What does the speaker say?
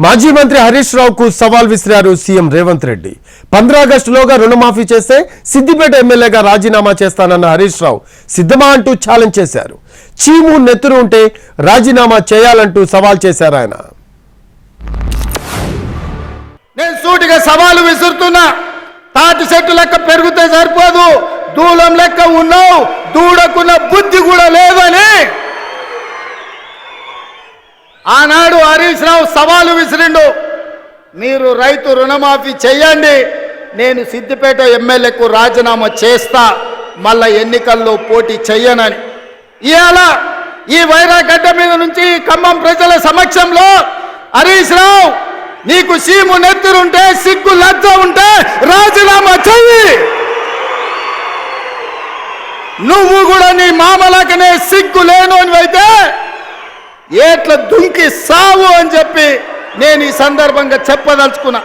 మాజీ మంత్రి హరీష్ రావుకు సవాల్ విసిరారు సీఎం రేవంత్ రెడ్డి. 15 ఆగస్టులోగా రుణమాఫీ చేస్తే సిద్దిపేట ఎమ్మెల్యేగా రాజీనామా చేస్తానన్న హరీష్ రావు సిద్ధమా అంటూ ఛాలెంజ్ చేశారు. చీము నెత్తురు ఉంటే రాజీనామా చేయాలంటూ సవాల్ చేశారు ఆయన. నేను సూటిగా సవాలు విసురుతున్నా. తాటి చెట్టు లెక్క పెరిగితే సరిపోదు, దూలం లెక్క ఉన్నావు, దూడకున్న బుద్ధి కూడా లేదని ఆనాడు హరీష్ రావు సవాలు విసిరిండు. మీరు రైతు రుణమాఫీ చెయ్యండి, నేను సిద్దిపేట ఎమ్మెల్యేకు రాజీనామా చేస్తా, మళ్ళా ఎన్నికల్లో పోటీ చెయ్యనని. ఇవాళ ఈ వైరాగడ్డ మీద నుంచి ఖమ్మం ప్రజల సమక్షంలో హరీష్ రావు, నీకు సీము నెత్తురుంటే, సిగ్గు లజ్జ ఉంటే రాజీనామా చెయ్యి. నువ్వు కూడా నీ మామలకనే సిగ్గు లేనోనివైతే ఏట్ల దుంకి సావు అని చెప్పి నేను ఈ సందర్భంగా చెప్పదలుచుకున్నా.